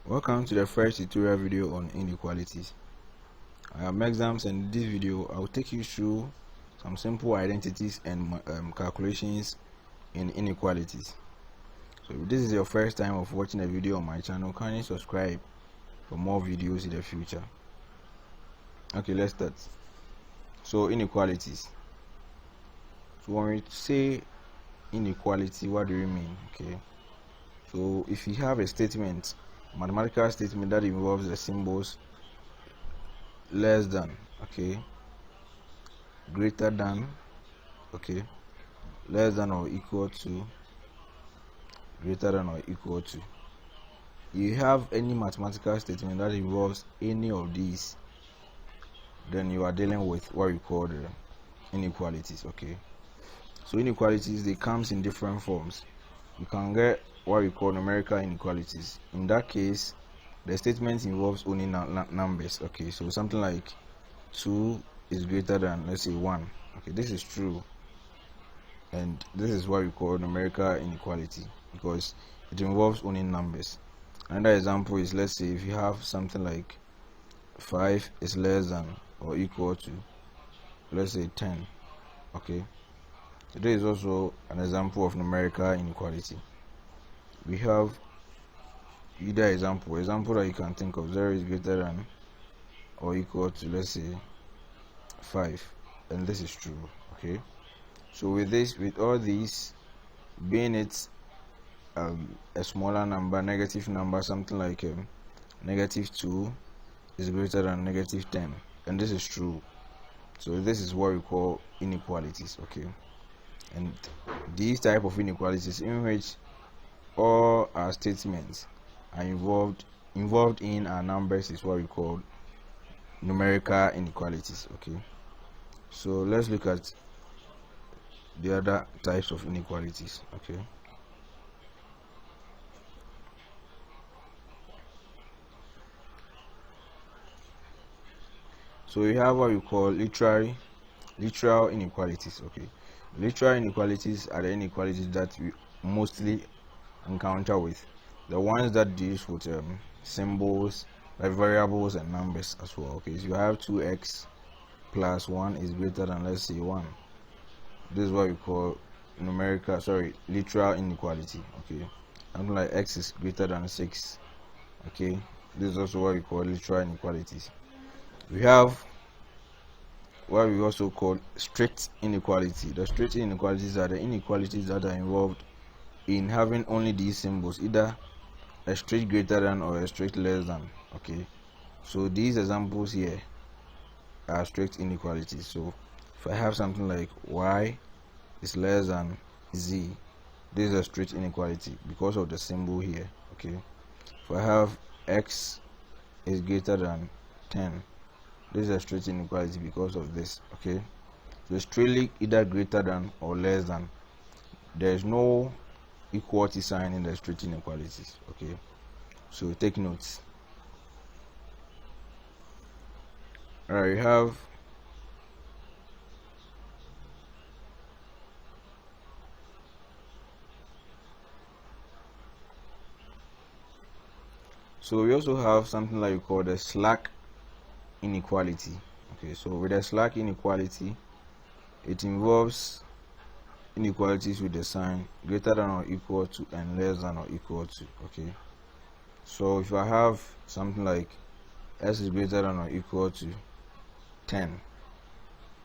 Welcome to the first tutorial video on inequalities. I am Mexams, and in this video I will take you through some simple identities and calculations in inequalities. So if this is your first time of watching a video on my channel, kindly subscribe for more videos in the future. Okay, let's start. So inequalities. So when we say inequality, what do we mean? Okay, so if you have a statement, mathematical statement that involves the symbols less than, okay, greater than, okay, less than or equal to, greater than or equal to. You have any mathematical statement that involves any of these, then you are dealing with what we call the inequalities. Okay, so inequalities, they comes in different forms. You can get what we call numerical inequalities. In that case, the statement involves only numbers. Okay, so something like 2 is greater than, let's say, 1. Okay, this is true, and this is what we call numerical inequality because it involves only numbers. Another example is, let's say, if you have something like 5 is less than or equal to, let's say, 10. Okay, so this is also an example of numerical inequality. We have either example that you can think of: 0 is greater than or equal to, let's say, 5, and this is true. Okay, so with all these, being it a smaller number, negative number, something like -2 is greater than -10, and this is true. So this is what we call inequalities. Okay, and these type of inequalities in which all our statements are involved in our numbers is what we call numerical inequalities. Okay, so let's look at the other types of inequalities. Okay, so we have what we call literal inequalities. Okay, literal inequalities are the inequalities that we mostly encounter with the ones that deals with symbols like variables and numbers as well. Okay, so you have 2x plus 1 is greater than, let's say, 1. This is what we call literal inequality. Okay, something like x is greater than 6. Okay, this is also what we call literal inequalities. We have what we also call strict inequality. The strict inequalities are the inequalities that are involved in having only these symbols, either a strict greater than or a strict less than. Okay, so these examples here are strict inequalities. So if I have something like y is less than z, this is a strict inequality because of the symbol here. Okay, if I have x is greater than 10, this is a strict inequality because of this. Okay, so strictly either greater than or less than. There is no equality sign in the strict inequalities. Okay, so take notes. Alright, we have we also have something like we call the slack inequality. Okay, so with the slack inequality, it involves inequalities with the sign greater than or equal to and less than or equal to. Okay, so if I have something like s is greater than or equal to 10,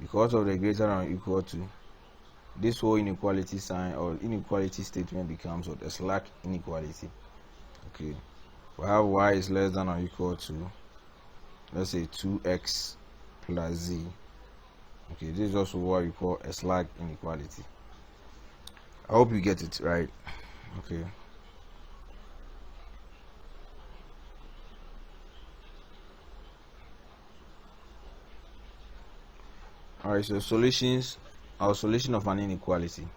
because of the greater than or equal to, this whole inequality sign or inequality statement becomes what? A slack inequality. Okay, we have y is less than or equal to, let's say, 2x plus z. Okay, this is also what we call a slack inequality. I hope you get it right. Okay, alright, so solutions, our solution of an inequality.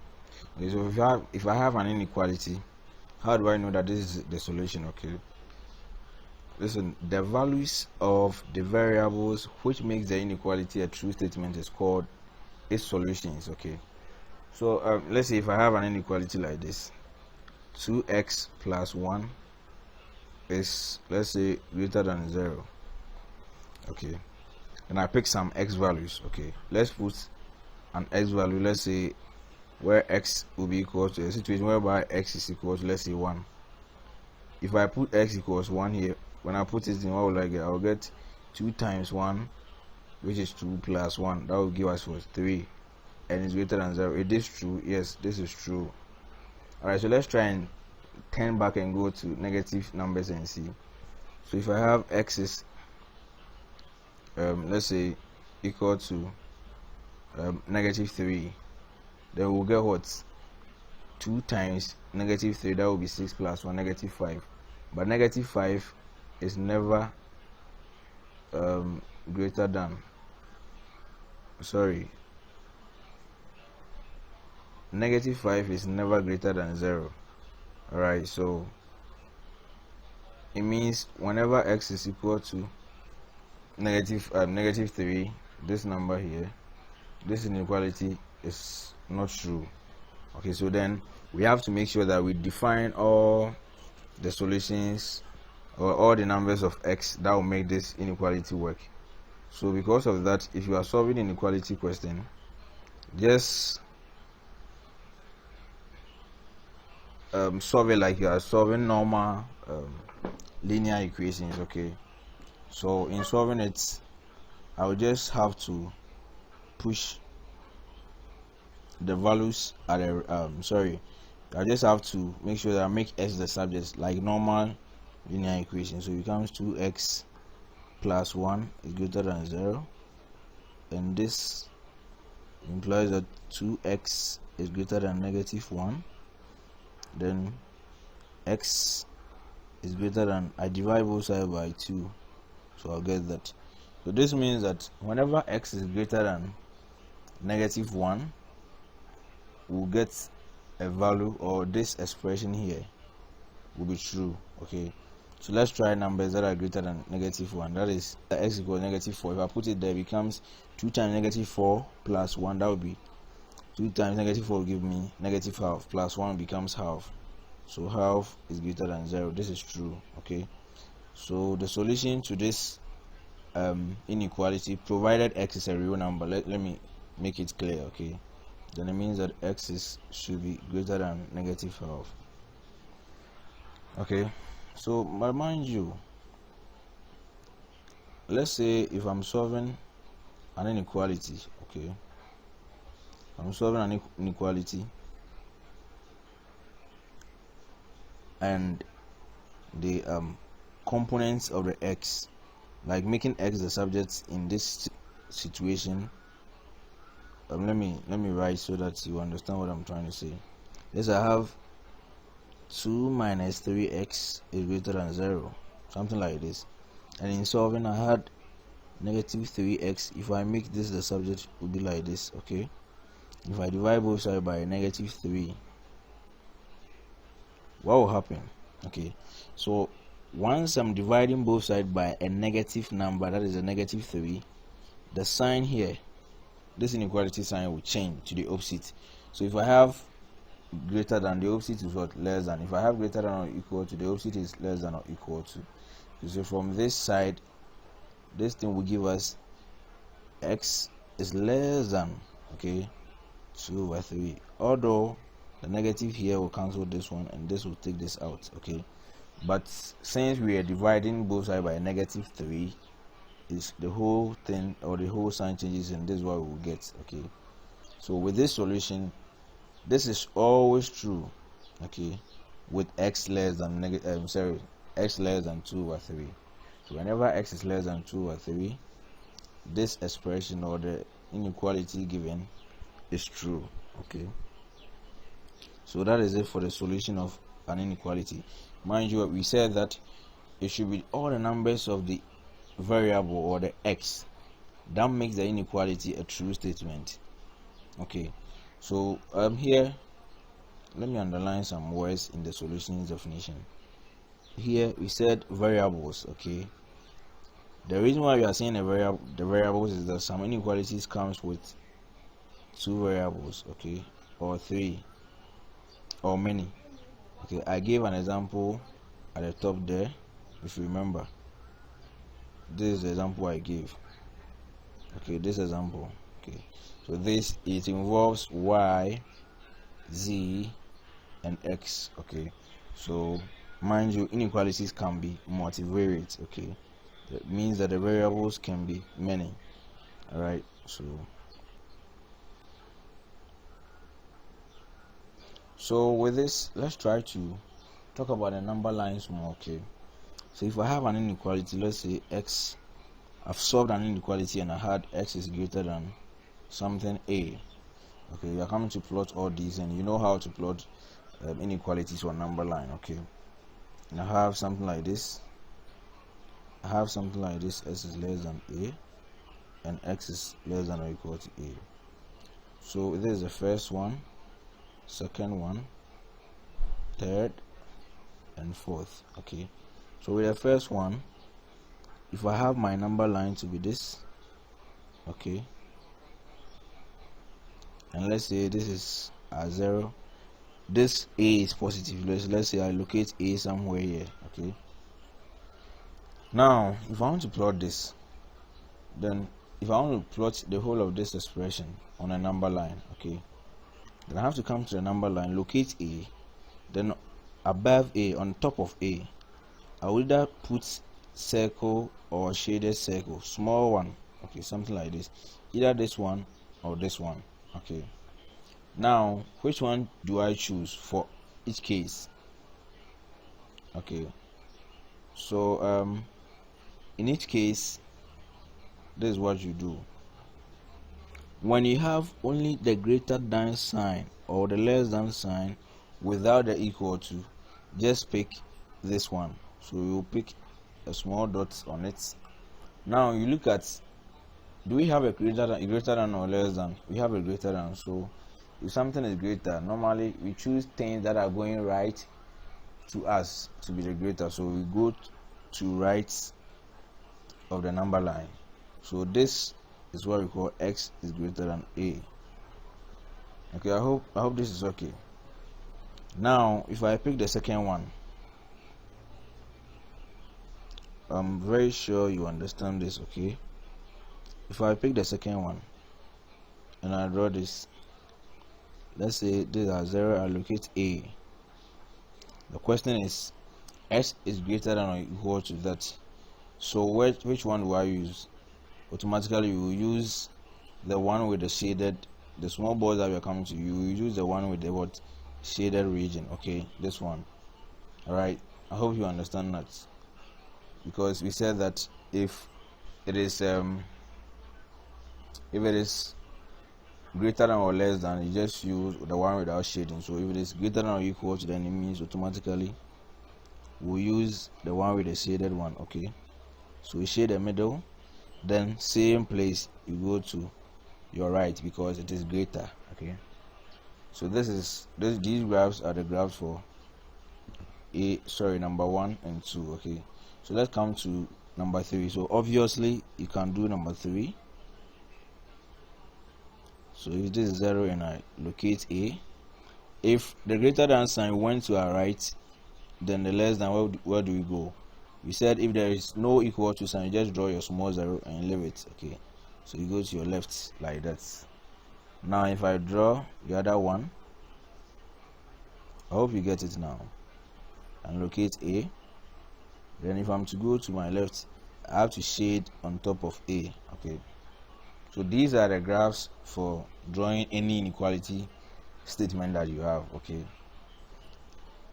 Okay, so if I have an inequality, how do I know that this is the solution? Okay, listen, the values of the variables which makes the inequality a true statement is called its solutions. Okay, so let's say if I have an inequality like this: 2x plus 1 is, let's say, greater than 0. Okay, and I pick some x values. Okay, let's put an x value, let's say, where x will be equal to a situation whereby x is equal to, let's say, 1. If I put x equals 1 here, when I put it in, what will I get? I'll get 2 times 1, which is 2, plus 1. That will give us what? 3. And it's greater than 0. It is true. Yes, this is true. Alright, so let's try and turn back and go to negative numbers and see. So if I have x is let's say equal to negative 3, then we'll get what? 2 times negative 3, that will be 6, plus 1, negative 5. But negative 5 is never greater than, sorry, negative 5 is never greater than 0. Alright, so it means whenever x is equal to negative 3, this number here, this inequality is not true. Okay, so then we have to make sure that we define all the solutions or all the numbers of x that will make this inequality work. So because of that, if you are solving an inequality question, just solve it like you are solving normal linear equations. Okay, so in solving it, I will just have to push the values at a I just have to make sure that I make x the subject like normal linear equation. So it becomes 2x plus 1 is greater than 0, and this implies that 2x is greater than negative 1. Then x is greater than, I divide both sides by 2, so I'll get that. So this means that whenever x is greater than negative 1, we'll get a value, or this expression here will be true. Okay, so let's try numbers that are greater than negative 1. That is x equals negative 4. If I put it there, it becomes 2 times negative 4 plus 1. That would be 2 times negative 4 will give me negative half, plus 1 becomes half. So half is greater than 0. This is true. Okay, so the solution to this inequality, provided x is a real number, let me make it clear. Okay, then it means that x should be greater than negative half. Okay, so mind you, let's say if I'm solving an inequality, okay, I'm solving an inequality and the components of the x, like making x the subject in this situation. Let me write so that you understand what I'm trying to say. Yes, I have 2 minus 3x is greater than 0, something like this. And in solving, I had negative 3x. If I make this the subject, it would be like this. Okay, if I divide both sides by negative 3, what will happen? Okay, so once I'm dividing both sides by a negative number, that is a negative 3, the sign here, this inequality sign, will change to the opposite. So if I have greater than, the opposite is what? Less than. If I have greater than or equal to, the opposite is less than or equal to. So from this side, this thing will give us x is less than, okay, 2 over 3. Although the negative here will cancel this one, and this will take this out. Okay, but since we are dividing both sides by negative 3, is the whole thing, or the whole sign changes, and this is what we will get. Okay, so with this solution, this is always true. Okay, with x less than x less than 2 over 3. So whenever x is less than 2 over 3, this expression or the inequality given is true. Okay, so that is it for the solution of an inequality. Mind you, we said that it should be all the numbers of the variable or the x that makes the inequality a true statement. Okay, so here, let me underline some words in the solutions definition. Here we said variables. Okay, the reason why we are saying the variables is that some inequalities comes with 2 variables, okay, or 3, or many. Okay, I gave an example at the top there. if you remember. This is the example I gave. Okay, this example. Okay, so this, it involves y, z, and x. Okay, so mind you, inequalities can be multivariate. Okay, that means that the variables can be many. All right, so with this, let's try to talk about the number lines more. Okay, so if I have an inequality, let's say x, I've solved an inequality and I had x is greater than something a. Okay, we are coming to plot all these, and you know how to plot inequalities on number line. Okay, and I have something like this. x is less than a, and x is less than or equal to a. So this is the first one, second one, third, and fourth. Okay, so with the first one, if I have my number line to be this, okay, and let's say this is a 0, this a is positive. Let's say I locate a somewhere here. Okay, now if I want to plot this, then if I want to plot the whole of this expression on a number line, okay, then I have to come to the number line, locate a, then above a, on top of a, I will either put circle or shaded circle, small one. Okay, something like this, either this one or this one. Okay, now which one do I choose for each case? Okay, so in each case, this is what you do. When you have only the greater than sign or the less than sign without the equal to, just pick this one. So you pick a small dot on it. Now you look at, do we have a greater than or less than? We have a greater than. So if something is greater, normally we choose things that are going right to us to be the greater. So we go to right of the number line. So this is what we call x is greater than a. Okay, I hope this is okay. Now if I pick the second one, I'm very sure you understand this. Okay, if I pick the second one and I draw this, let's say this is 0, I locate a. The question is, x is greater than or equal to that. So which one do I use? Automatically you will use the one with the shaded, the small balls that we are coming to. You will use the one with the what shaded region. Okay, this one. All right, I hope you understand that, because we said that if it is greater than or less than, you just use the one without shading. So if it is greater than or equal to, then it means automatically we'll use the one with the shaded one. Okay, so we shade the middle, then same place you go to your right because it is greater. Okay, so these graphs are the graphs for number 1 and 2. Okay, so let's come to number 3. So obviously you can do number 3. So if this is 0 and I locate a, if the greater than sign went to our right, then the less than, where do we go? We said if there is no equal to sign, you just draw your small 0 and leave it. Okay, so you go to your left like that. Now if I draw the other one, I hope you get it now, and locate a, then if I'm to go to my left, I have to shade on top of a. Okay, so these are the graphs for drawing any inequality statement that you have. Okay,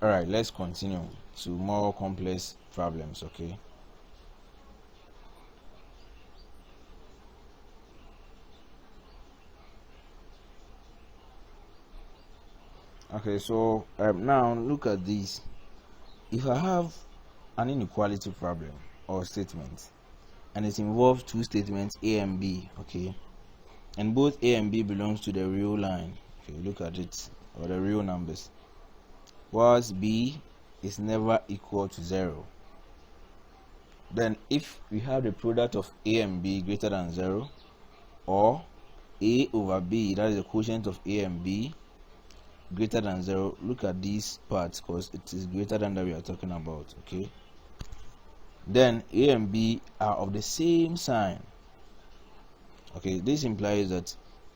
all right, let's continue to more complex problems. Okay, so now look at this. If I have an inequality problem or statement and it involves two statements a and b, okay, and both a and b belongs to the real line, okay, look at it, or the real numbers, whilst b is never equal to 0, then if we have the product of a and b greater than 0, or a over b, that is the quotient of a and b, greater than 0, look at these parts because it is greater than that we are talking about. Okay, then A and B are of the same sign. Okay, this implies that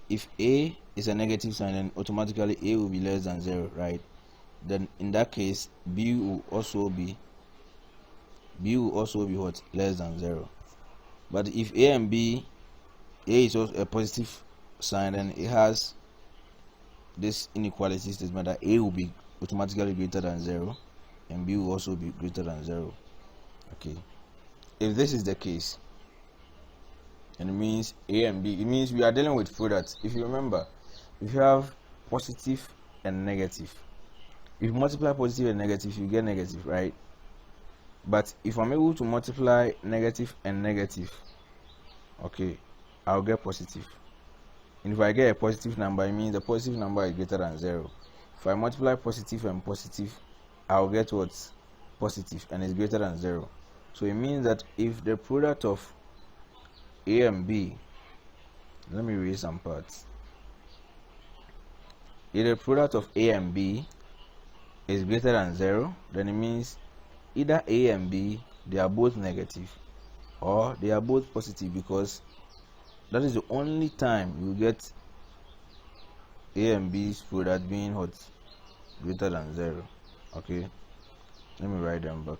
if A is a negative sign, then automatically A will be less than 0, right? Then in that case, B will also be what? Less than 0. But if A and B, A is also a positive sign, then it has this inequality statement that A will be automatically greater than 0 and B will also be greater than 0. Okay, if this is the case, and it means A and B, it means we are dealing with products. If you remember, if you have positive and negative, if you multiply positive and negative, you get negative, right? But if I'm able to multiply negative and negative, okay, I'll get positive. And if I get a positive number, it means the positive number is greater than 0. If I multiply positive and positive, I'll get what's positive and it's greater than 0. So it means that if the product of A and B, let me read some parts. If the product of A and B is greater than 0, then it means either A and B, they are both negative or they are both positive, because that is the only time you get A and B's product being what? Greater than 0. Okay, let me write them back.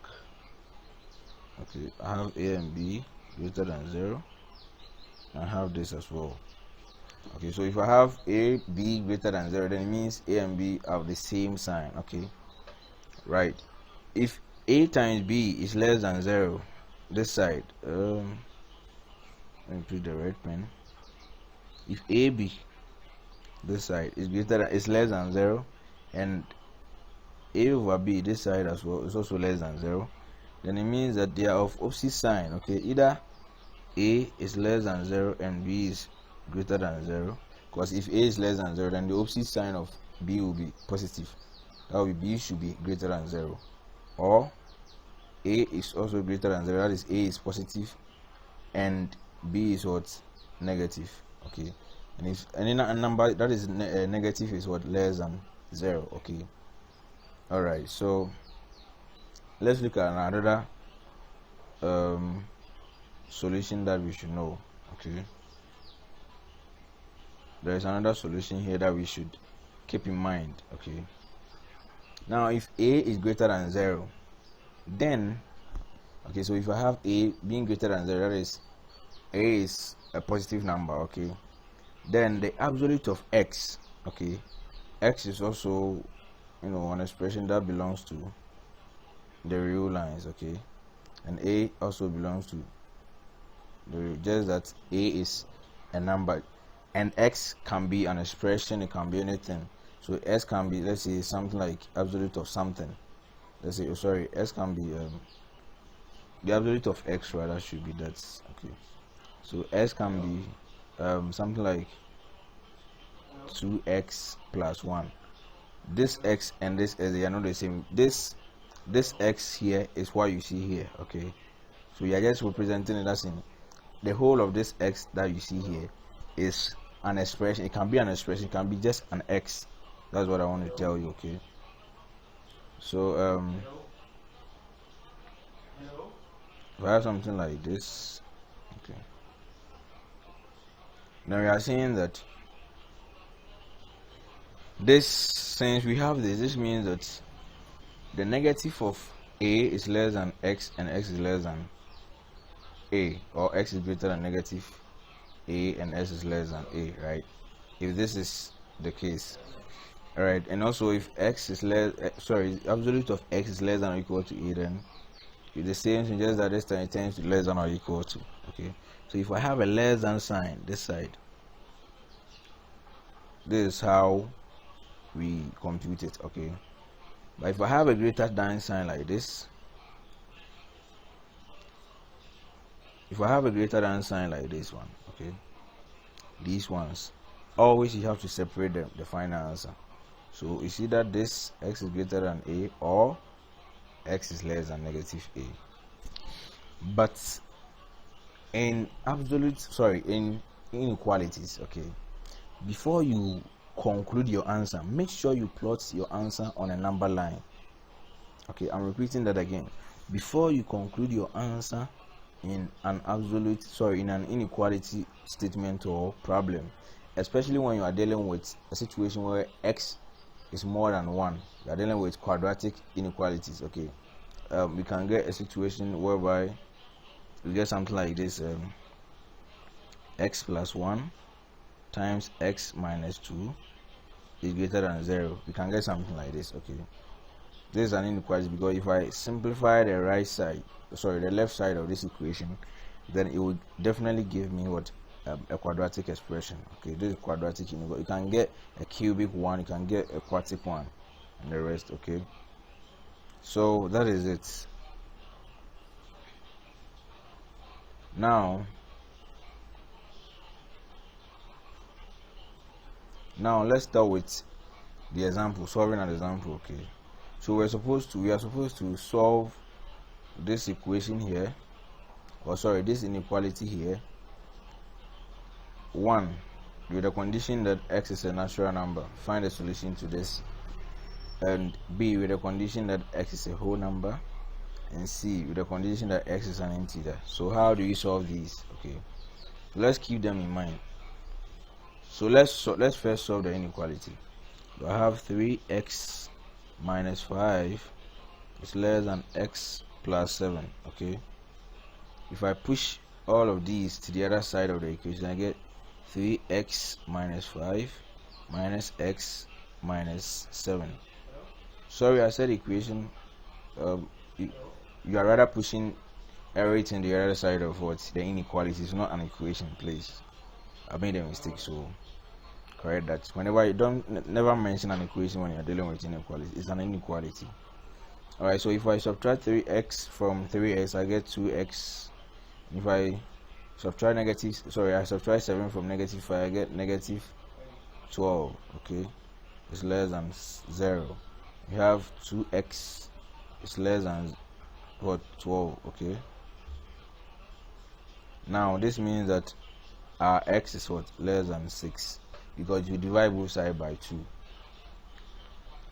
Okay, I have A and B greater than 0. I have this as well. Okay, so if I have A, B greater than 0, then it means A and B have the same sign. Okay, right. If A times B is less than 0, this side, let me put the red pen. If AB, this side, is less than 0, and A over B, this side as well, is also less than 0, then it means that they are of opposite sign. Okay, either A is less than 0 and B is greater than 0, because if A is less than 0, then the opposite sign of B will be positive. That will be B should be greater than 0, or A is also greater than 0, that is A is positive and B is what? Negative. Okay, and if any number that is negative is what? Less than 0. Okay, alright, so let's look at another solution that we should know. Okay, there is another solution here that we should keep in mind. Okay, now if A is greater than 0, then okay, so if I have A being greater than 0, that is A is a positive number. Okay, then the absolute of X, okay, X is also, an expression that belongs to the real lines. Okay, and A also belongs to just that A is a number, and X can be an expression, it can be anything. So S can be, let's say, something like absolute of something. Let's say, S can be the absolute of X, rather, should be that. Okay, so S can be something like 2x plus 1. This X and this S, they are not the same. This X here is what you see here. Okay, so you are just representing it as in the whole of this X that you see here is an expression. It can be an expression, it can be just an X. That's what I want to tell you. Okay, so if I have something like this, okay, now we are saying that this, since we have this means that the negative of A is less than X and X is less than A, or X is greater than negative A and S is less than A, right? If this is the case, all right, and also if X is absolute of X is less than or equal to A, then it's the same thing, just that this time it tends to less than or equal to. Okay, so if I have a less than sign this side, this is how we compute it. Okay, but if I have a greater than sign like this, if I have a greater than sign like this one, okay, these ones, always you have to separate them, the final answer. So you see that this X is greater than A or X is less than negative A. But in inequalities, okay, before you conclude your answer, make sure you plot your answer on a number line. Okay, I'm repeating that again. before you conclude your answer in an inequality statement or problem, especially when you are dealing with a situation where x is more than 1, you are dealing with quadratic inequalities. Okay, we can get a situation whereby we get something like this: x plus 1 times x minus 2 is greater than 0. We can get something like this. Okay, this is an inequality because if I simplify the left side of this equation, then it would definitely give me what, a quadratic expression. Okay, this is quadratic inequality. You can get a cubic one, you can get a quartic one, and the rest. Okay, so that is it. Now let's start with the example, solving an example. Okay, so we are supposed to solve this equation here, this inequality here, 1, with the condition that x is a natural number. Find a solution to this. And b, with the condition that x is a whole number. And c, with the condition that x is an integer. So how do you solve these? Okay, let's keep them in mind. So let's first solve the inequality. So I have 3x minus 5 is less than x plus 7. Okay, if I push all of these to the other side of the equation, I get 3x minus 5 minus x minus 7. Sorry, I said equation. You are rather pushing everything to the other side of what the inequality is, not an equation, please. I made a mistake, so correct that. Whenever you never mention an equation when you are dealing with inequality. It's an inequality. Alright, so if I subtract 3x from 3x, I get 2x. If I subtract I subtract 7 from -5, I get -12. Okay, it's less than 0. You have 2x is less than what, 12. Okay, now this means that our x is what, less than 6, because you divide both sides by 2.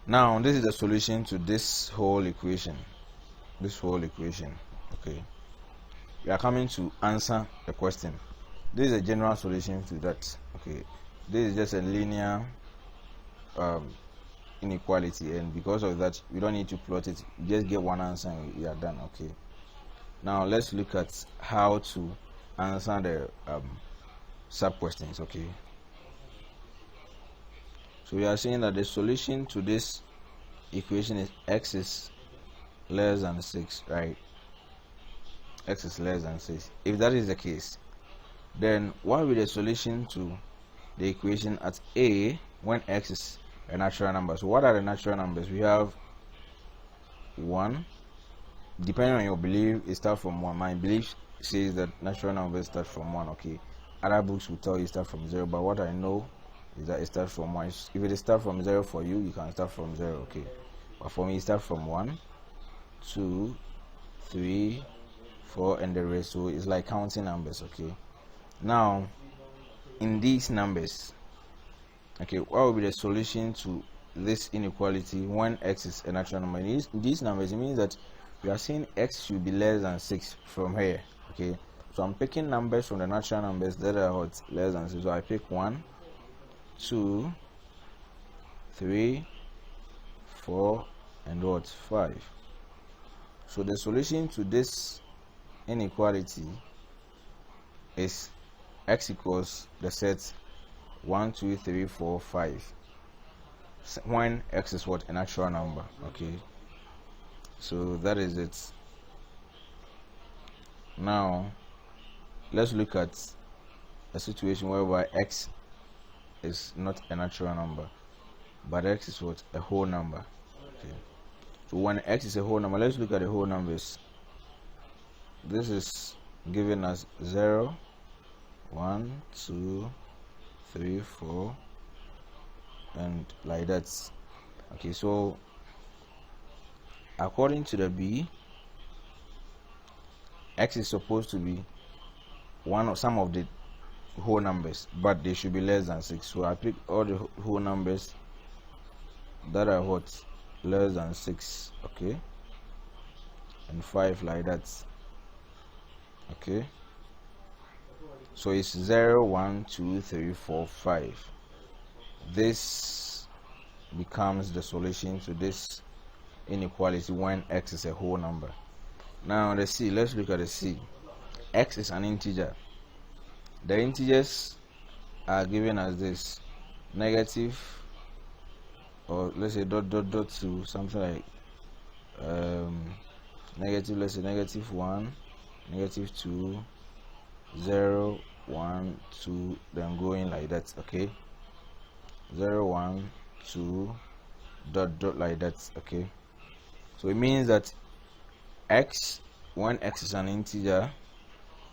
Now this is the solution to this whole equation. Okay, we are coming to answer the question. This is a general solution to that. Okay, this is just a linear inequality, and because of that we don't need to plot it. You just get one answer and we are done. Okay, now let's look at how to answer the sub questions. Okay, so we are saying that the solution to this equation is x is less than 6, right? X is less than 6. If that is the case, then what will be the solution to the equation at a when x is a natural number? So what are the natural numbers? We have 1. Depending on your belief, it starts from 1. My belief says that natural numbers start from 1. Okay, other books will tell you start from 0, but what I know is that it starts from 1. If it starts from 0 for you, you can start from 0. Okay, but for me, it starts from 1, 2, 3, 4, and the rest. So it's like counting numbers. Okay, now in these numbers, okay, what will be the solution to this inequality when x is a natural number? In these numbers, it means that we are saying x should be less than 6 from here. Okay, so I'm picking numbers from the natural numbers that are what, less than 6. So I pick 1, 2, 3, 4, and what, 5. So the solution to this inequality is x equals the set 1, 2, 3, 4, 5 when x is what, a natural number. Okay, so that is it. Now let's look at a situation whereby x is not a natural number, but x is what, a whole number. Okay, so when x is a whole number, let's look at the whole numbers. This is giving us 0, 1, 2, 3, 4, and like that. Okay, so according to the B, x is supposed to be some of the whole numbers, but they should be less than 6. So I pick all the whole numbers that are what, less than 6. Okay, and 5 like that. Okay, so it's 0, 1, 2, 3, 4, 5. This becomes the solution to this inequality when x is a whole number. Now the c, let's look at the c. X is an integer. The integers are given as this: negative, or let's say dot dot dot 2, something like negative, let's say negative 1, negative 2, 0, 1, 2, then going like that. Okay, 0, 1, 2, dot dot like that. Okay, so it means that x, when x is an integer,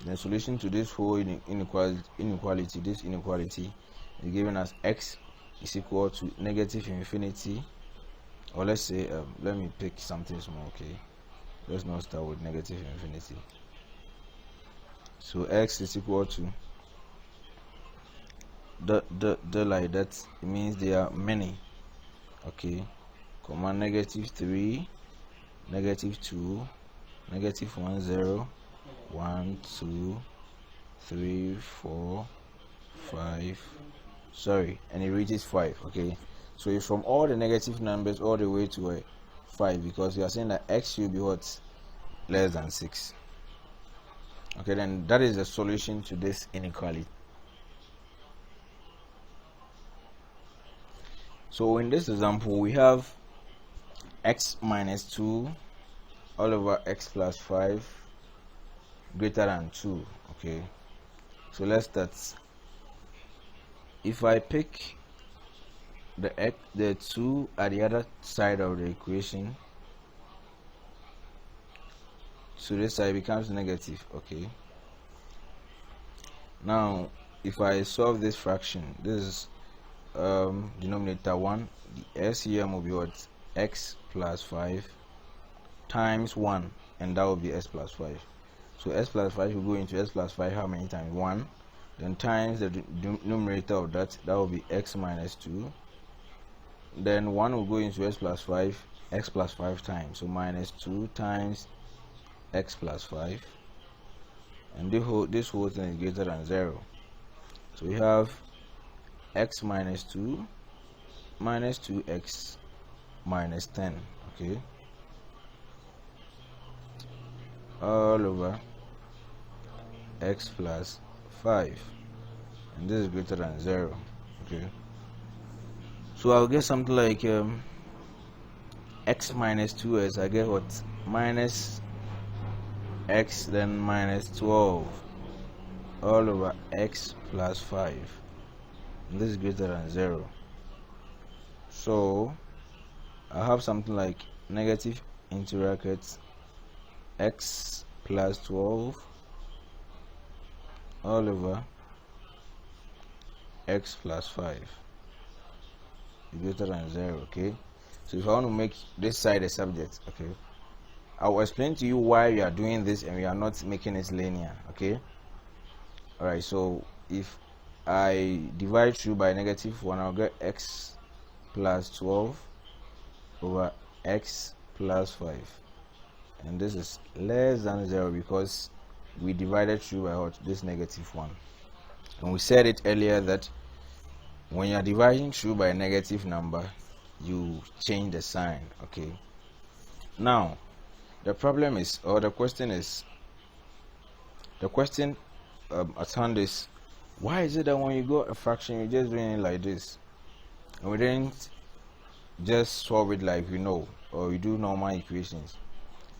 the solution to this whole inequality is given as x is equal to negative infinity, or let's say let me pick something small. Okay, let's not start with negative infinity. So x is equal to the like that. It means there are many. Okay, comma negative 3, negative 2, negative 1, 0, 1, 2, 3, 4, 5, sorry, and it reaches 5. Okay, so it's from all the negative numbers all the way to 5, because we are saying that x should be what? Less than 6. Okay, then that is the solution to this inequality. So in this example, we have x minus 2 all over x plus 5 greater than 2. Okay, so let's start. If I pick the 2 at the other side of the equation, so this side becomes negative. Okay, now if I solve this fraction, this is denominator 1, the SCM will be what? X plus 5 times 1, and that will be s plus 5. So s plus 5 will go into s plus 5 how many times? 1. Then times the numerator of that will be x minus 2. Then 1 will go into s plus 5, x plus 5 times, so minus 2 times x plus 5, and this whole thing is greater than 0. So we have x minus 2 minus 2x minus 10. Okay, all over x plus 5, and this is greater than 0. Okay, so I'll get something like x minus 2s, I get what? Minus x, then minus 12 all over x plus 5, and this is greater than 0. So I have something like negative into brackets x plus 12 all over x plus 5 is greater than 0. Okay, so if I want to make this side a subject, okay, I will explain to you why we are doing this and we are not making it linear. Okay, alright, so if I divide through by negative 1, I'll get x plus 12 over x plus 5, and this is less than 0 because we divided through by what? This negative 1. And we said it earlier that when you are dividing through by a negative number, you change the sign. Okay, now the problem is, or the question at hand is, why is it that when you got a fraction you're just doing it like this, and we didn't just solve it like we know, or we do normal equations?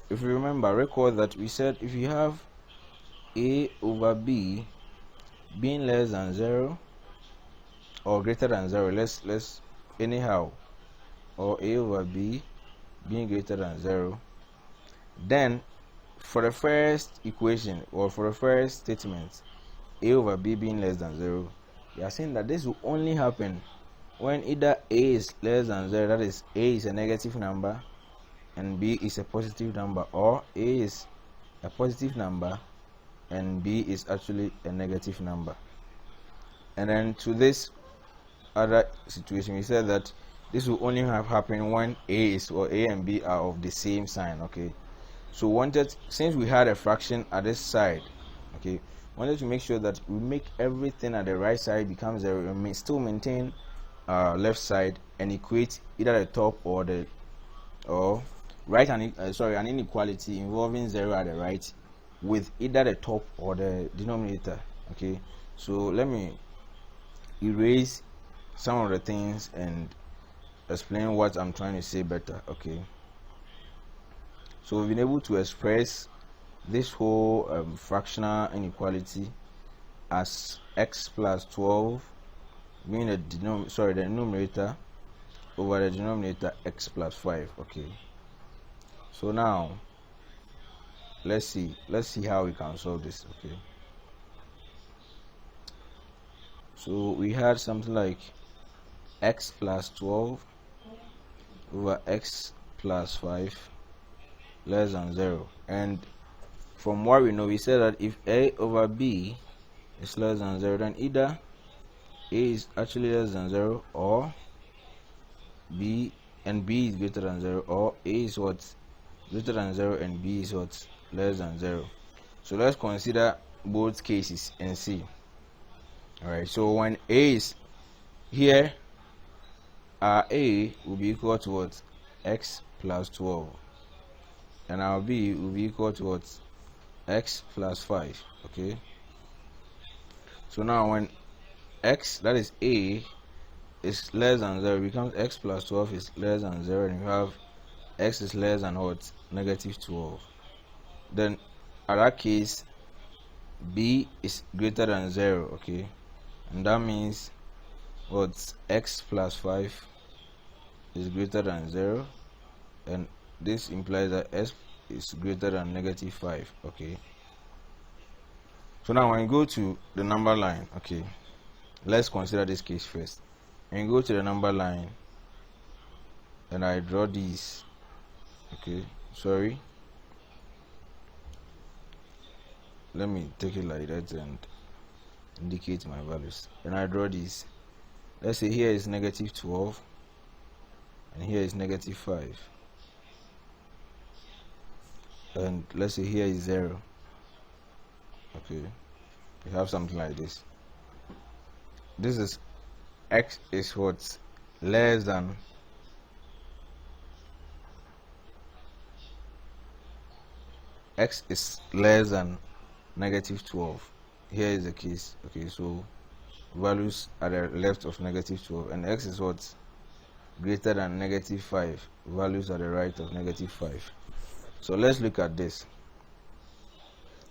If you remember, recall that we said if you have a over b being less than 0 or greater than 0, let's anyhow, or a over b being greater than 0, then for the first equation, or for the first statement, a over b being less than 0, we are saying that this will only happen when either a is less than 0, that is a is a negative number and b is a positive number, or a is a positive number and b is actually a negative number. And then to this other situation, we said that this will only have happened when a and b are of the same sign. Okay, So since we had a fraction at this side, okay, wanted to make sure that we make everything at the right side become 0 and may still maintain left side and equate either the top or the an inequality involving 0 at the right with either the top or the denominator. Okay, so let me erase some of the things and explain what I'm trying to say better. Okay, so we've been able to express this whole fractional inequality as x plus 12 being the numerator over the denominator x plus 5. Okay, so now let's see how we can solve this. Okay, so we had something like x plus 12 over x plus 5 less than 0, and from what we know, we said that if a over b is less than 0, then either a is actually less than 0 or b is greater than 0, or a is what greater than 0 and b is what less than 0. So let's consider both cases and see. Alright, so when a is here, our a will be equal to what? X plus 12, and our b will be equal to what? X plus 5. Okay, so now when x, that is a, is less than 0, it becomes x plus 12 is less than 0, and you have x is less than what? Negative 12. Then in that case, b is greater than 0. Okay, and that means what? X plus 5 is greater than 0, and this implies that s is greater than negative 5. Okay, so now when you go to the number line, okay, let's consider this case first. When you go to the number line and I draw these, okay, sorry, let me take it like that and indicate my values, and I draw these. Let's say here is negative 12 and here is negative 5, and let's say here is 0. Okay, we have something like this. This is x is what? Less than x is less than negative 12. Here is the case. Okay, so values are the left of negative 12, and x is what? Greater than negative 5. Values are the right of negative 5. So let's look at this.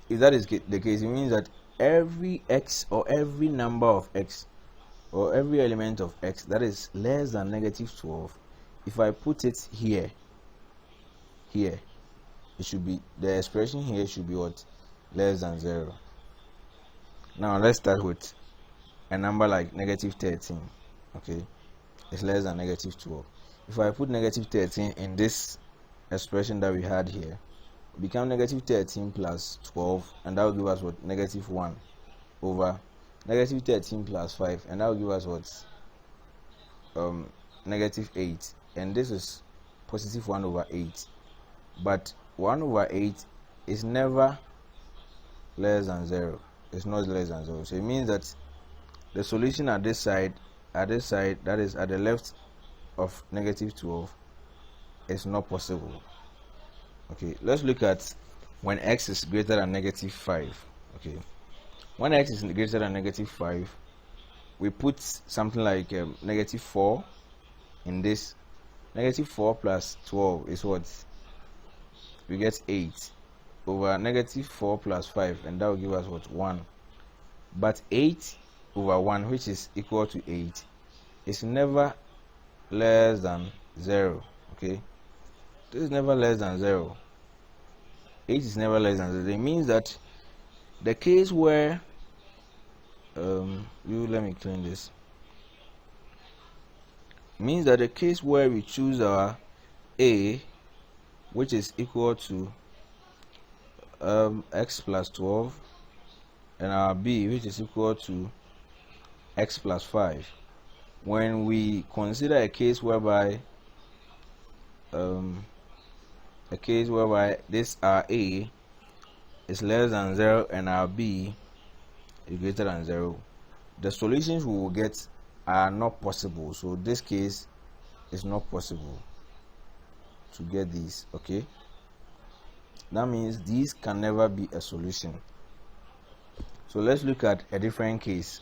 If that is the case, it means that every x or every number of x or every element of x that is less than negative 12, if I put it here, it should be, the expression here should be what? Less than 0. Now let's start with a number like negative 13. Okay, it's less than negative 12. If I put negative 13 in this expression that we had here, it become negative 13 plus 12, and that will give us what? Negative 1 over negative 13 plus 5, and that will give us what? Negative 8, and this is positive 1 over 8. But 1 over 8 is never less than 0. It's not less than 0. So it means that the solution at this side, that is at the left of negative 12, is not possible. Okay, let's look at when x is greater than negative 5. Okay, when x is greater than negative 5, we put something like negative 4 in this. Negative 4 plus 12 is what? We get 8 over negative 4 plus 5, and that will give us what? 1. But 8 over 1, which is equal to 8, is never less than 0. Okay, this is never less than 0. 8 is never less than 0. It means that the case where let me clean this. It means that the case where we choose our a, which is equal to x plus 12, and our b, which is equal to x plus 5, when we consider a case whereby a case whereby this our A is less than 0 and our B is greater than 0, the solutions we will get are not possible. So this case is not possible to get these. Okay, that means these can never be a solution. So let's look at a different case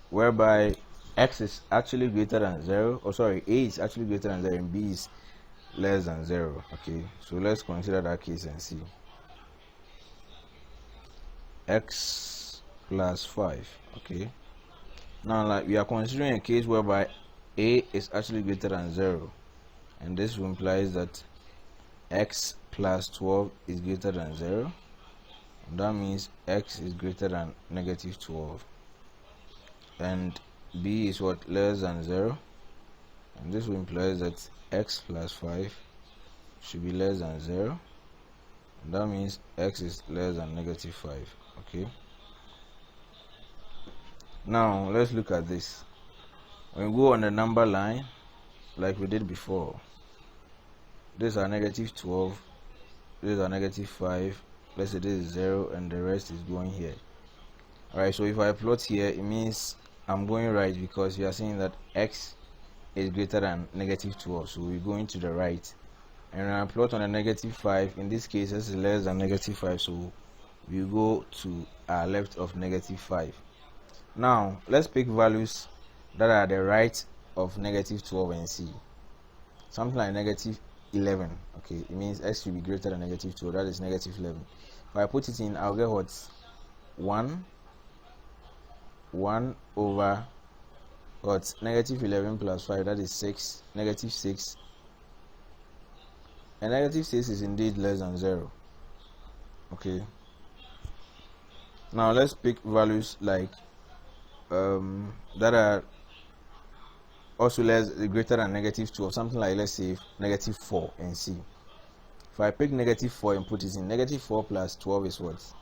whereby x is actually greater than 0, or sorry, A is actually greater than 0 and B is less than 0. Okay, so let's consider that case and see. X plus 5. Okay, now like we are considering a case whereby A is actually greater than 0, and this implies that x plus 12 is greater than 0, and that means x is greater than negative 12, and B is what, less than 0, and this implies that x plus 5 should be less than 0, and that means x is less than negative 5. Okay, now let's look at this. When we go on the number line like we did before, these are negative 12, these are negative 5, let's say this is 0 and the rest is going here. Alright, so if I plot here, it means I'm going right because we are saying that x is greater than negative 12, so we're going to the right. And when I plot on a negative 5, in this case this is less than negative 5, so we go to our left of negative 5. Now let's pick values that are the right of negative 12 and see. Something like negative 11. Okay, it means x should be greater than negative 12, that is negative 11. If I put it in, I'll get what? 1 over what? Negative 11 plus 5, that is 6, negative 6, and negative 6 is indeed less than 0. Okay, now let's pick values like that are also greater than negative 2, or something like, let's say, negative 4 and see. If I pick negative 4 and put it in, negative 4 plus 12 is what?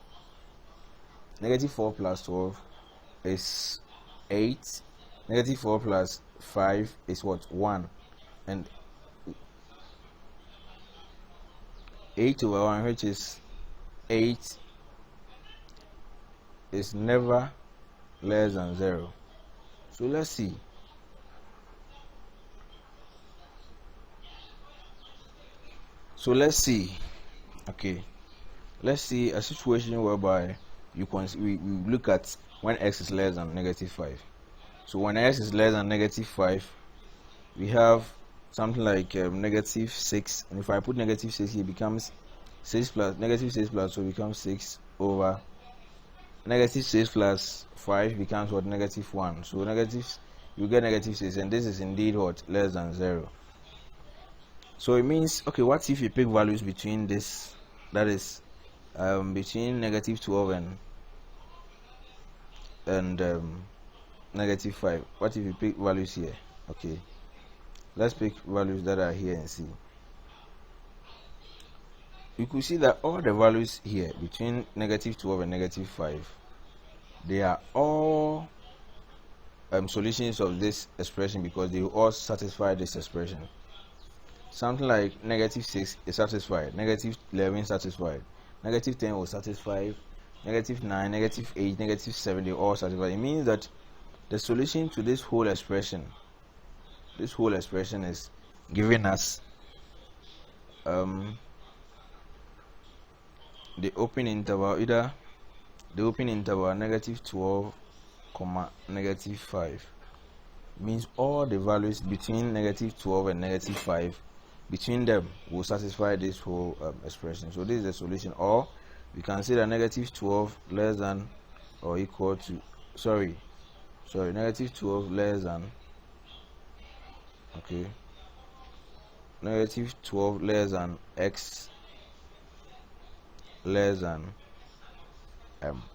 Negative 4 plus 12 is 8. Negative 4 plus 5 is what? 1. And 8 over 1, which is 8, is never less than 0. So let's see. Okay, let's see a situation whereby we look at when x is less than negative 5. So when x is less than negative 5, we have something like negative 6, and if I put negative 6 here, it becomes 6 plus negative 6 plus 2 becomes 6 over negative 6 plus 5 becomes what? Negative 1. So you get negative 6, and this is indeed what? Less than 0. So it means, okay, what if you pick values between this, that is between negative 12 and negative 5? What if you pick values here? Okay, let's pick values that are here and see. You could see that all the values here between negative 12 and negative 5, they are all solutions of this expression because they all satisfy this expression. Something like negative 6 is satisfied, negative 11 satisfied, negative 10 will satisfy, negative 9, negative 8, negative 7, they all satisfy. It means that the solution to this whole expression is giving us the open interval, either the open interval negative 12 comma negative 5, means all the values between negative 12 and negative 5, between them will satisfy this whole expression. So this is the solution. Or we can say that negative 12 less than or equal to negative 12 less than, okay, negative 12 less than x less than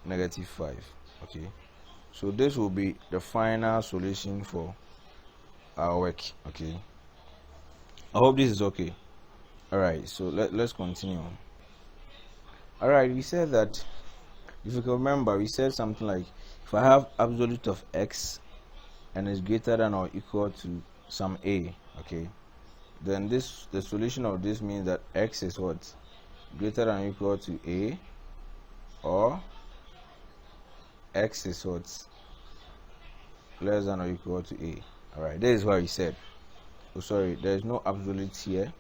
negative 5. Okay, so this will be the final solution for our work. Okay, I hope this is okay. Alright, so let's continue. Alright, we said that, if you can remember, we said something like, if I have absolute of x and is greater than or equal to some a, okay, then the solution of this means that x is what? Greater than or equal to a, or x is what? Less than or equal to a. Alright, this is what we said. Oh, sorry, there is no absolute here.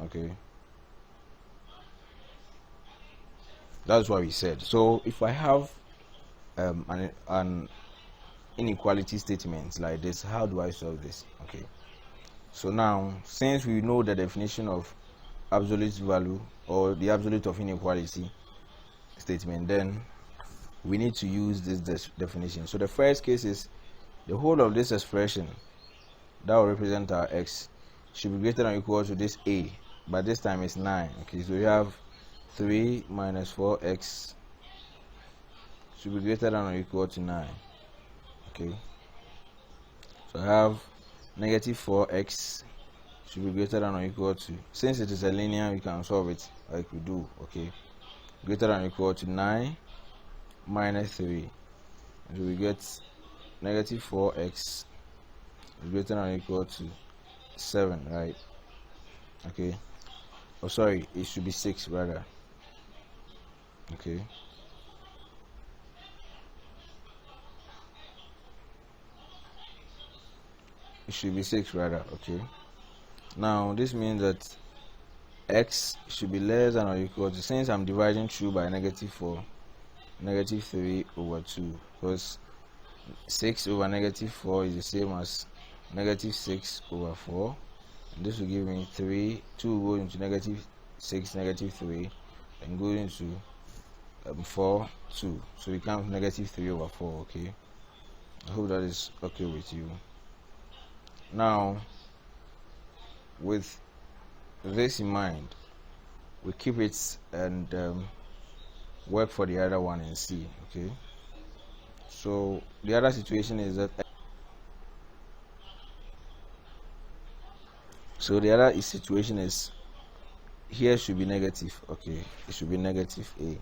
Okay, that's what we said. So if I have an inequality statement like this, how do I solve this? Okay, so now, since we know the definition of absolute value or the absolute of inequality statement, then we need to use this definition. So the first case is the whole of this expression that will represent our x should be greater than or equal to this a, but this time it's 9. Okay, so we have 3 minus 4x should be greater than or equal to 9. Okay, so I have negative 4x should be greater than or equal to, since it is a linear, we can solve it like we do. Okay, greater than or equal to 9 minus 3, so we get negative 4x is greater than or equal to 7, right? Okay, oh sorry, it should be 6 rather. Okay, it should be 6 rather. Okay, now this means that x should be less than or equal to, since I'm dividing through by negative 4, negative 3 over 2, because 6 over negative 4 is the same as negative 6 over 4, and this will give me 3, 2 will go into negative 6, negative 3, and go into 4, 2, so it becomes negative 3 over 4. Okay, I hope that is okay with you. Now, with this in mind, we keep it and work for the other one and see. Okay, so the other situation is that situation is here should be negative. Okay, it should be negative a.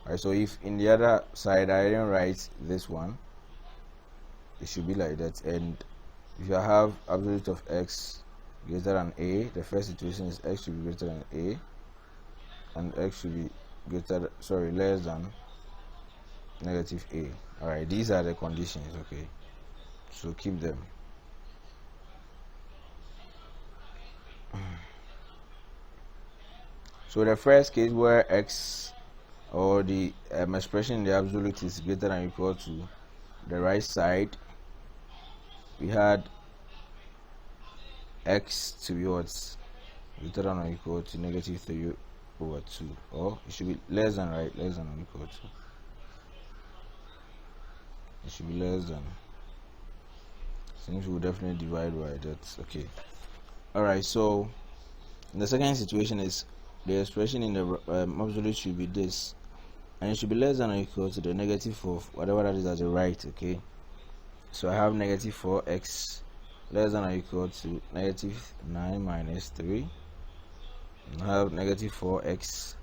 Alright, so if in the other side I didn't write this one, it should be like that. And if you have absolute of x greater than a, the first situation is x should be greater than a, and x should be less than negative a. Alright, these are the conditions. Okay, so keep them. So the first case where x or the expression in the absolute is greater than or equal to the right side, we had x to be what? Greater than or equal to negative 3 over 2, or it should be less than, right? Less than or equal to. It should be less than, since we'll definitely divide by that. Okay, alright, so the second situation is the expression in the absolute should be this, and it should be less than or equal to the negative of whatever that is at the right. Okay, so I have negative 4x less than or equal to negative 9 minus 3, and I have negative 4x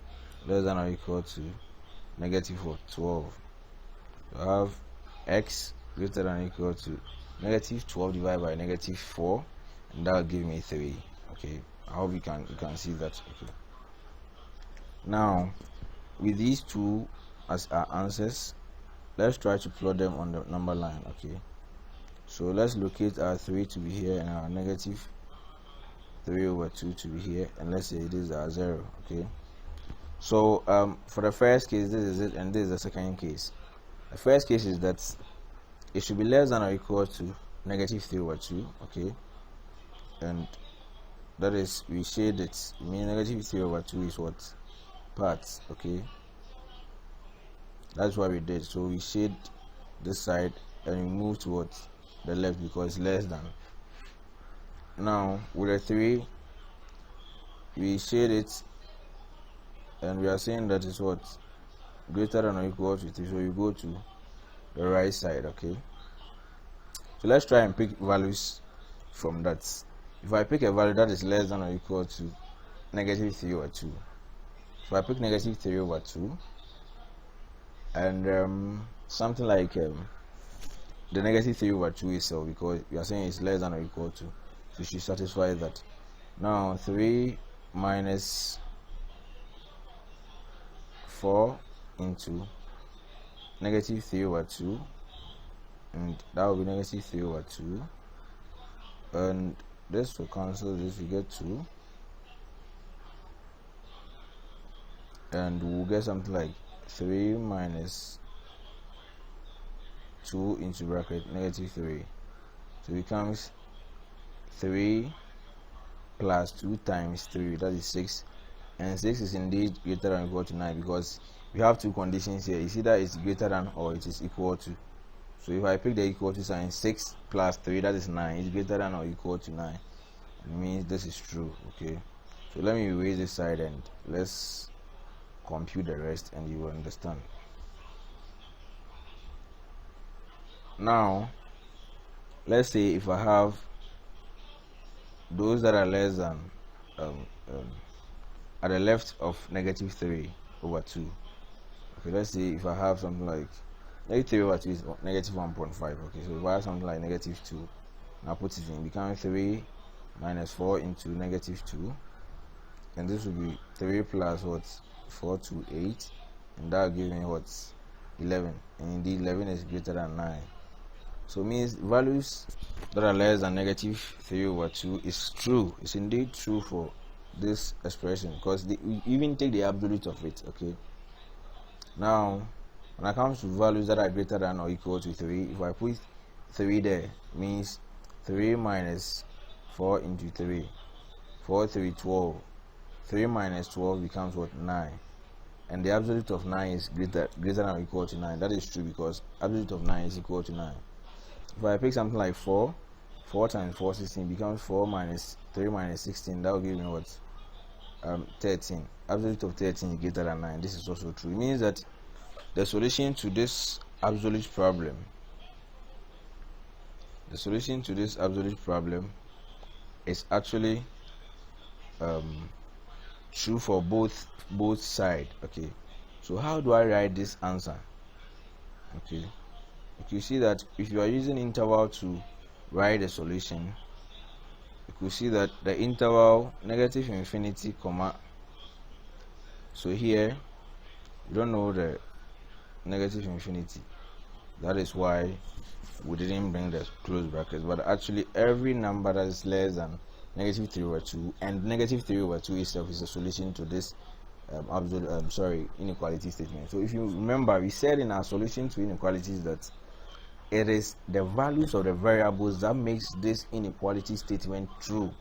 less than or equal to negative 12. So I have x greater than or equal to negative 12 divided by negative 4, and that will give me 3. Okay, I hope you can see that. Okay, now with these two as our answers, let's try to plot them on the number line. Okay, so let's locate our 3 to be here and our negative 3 over 2 to be here, and let's say this is our 0. Okay, so for the first case, this is it, and this is the second case. The first case is that it should be less than or equal to negative 3 over 2. Okay, and that is, we shade it. I mean, negative 3 over 2 is what? Parts. Okay, that's what we did. So we shade this side and we move towards the left because it's less than. Now with a 3, we shade it and we are saying that is what? Greater than or equal to 3, so you go to the right side. Okay, so let's try and pick values from that. If I pick a value that is less than or equal to negative 3 over 2, so I pick negative 3 over 2, and something like the negative 3 over 2 itself, because we are saying it's less than or equal to, so we should satisfy that. Now 3 minus 4 into negative 3 over 2, and that will be negative 3 over 2, and this will cancel this, we get 2, and we'll get something like 3 minus 2 into bracket negative 3, so it becomes 3 plus 2 times 3, that is 6, and 6 is indeed greater than or equal to 9, because we have two conditions here. It's either it's greater than or it is equal to. So if I pick the equal to sign, 6 plus 3, that is 9, is greater than or equal to 9. It means this is true. Okay, so let me erase this side and let's compute the rest, and you will understand. Now let's say if I have those that are less than at the left of negative 3 over 2. Okay, let's say if I have something like negative 3 over 2 is negative 1.5. Okay, so if I have something like negative 2, now put it in, becoming 3 minus 4 into negative 2, and this will be 3 plus what, 4 to 8, and that will give me what, 11, and indeed 11 is greater than 9. So it means values that are less than negative 3 over 2 is true. It's indeed true for this expression, because we even take the absolute of it. Okay, now when it comes to values that are greater than or equal to 3, if I put 3 there, means 3 minus 4 into 3, 4 3 12, 3 minus 12 becomes what, 9, and the absolute of 9 is greater than or equal to 9. That is true, because absolute of 9 is equal to 9. If I pick something like 4 times 4, 16, becomes 4 minus 3 minus 16, that will give me what, 13. Absolute of 13 is greater than 9. This is also true. It means that the solution to this absolute problem, is actually true for both sides. Okay, so how do I write this answer? Okay, you see that if you are using interval to write the solution, you could see that the interval negative infinity comma, so here you don't know the negative infinity, that is why we didn't bring the close brackets, but actually every number that is less than negative 3 over 2, and negative 3 over 2 itself is a solution to this inequality statement. So if you remember, we said in our solution to inequalities that it is the values of the variables that makes this inequality statement true.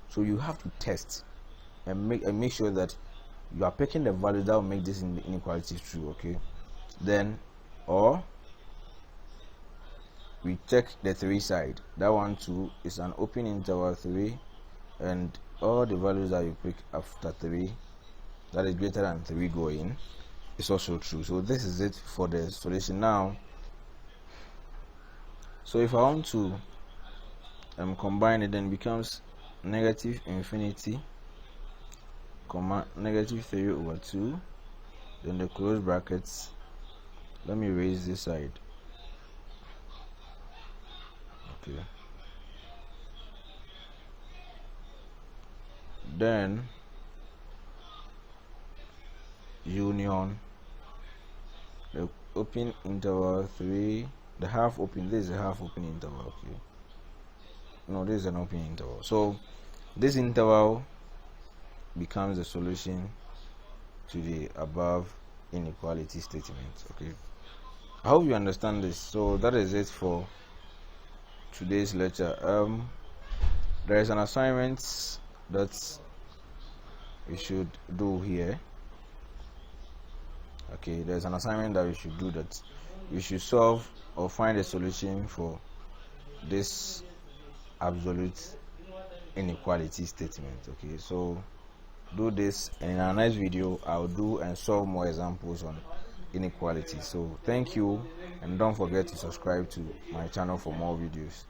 So you have to test and make sure that you are picking the value that will make this inequality true. Okay, then or we check the 3 side. That one too is an open interval 3, and all the values that you pick after 3 that is greater than 3 go in, is also true. So this is it for the solution. Now, so if I want to combine it, then it becomes negative infinity comma negative 3 over 2, then the close brackets. Let me erase this side. Okay, then union the open interval 3, the half open, this is a half open interval. Okay, no, this is an open interval, so this interval becomes the solution to the above inequality statement. Okay, I hope you understand this. So that is it for today's lecture. There is an assignment that we should do here. Okay, there's an assignment that we should do, that we should solve or find a solution for this absolute inequality statement. Okay, so do this, and in our next video I'll do and solve more examples on inequality. So thank you, and don't forget to subscribe to my channel for more videos.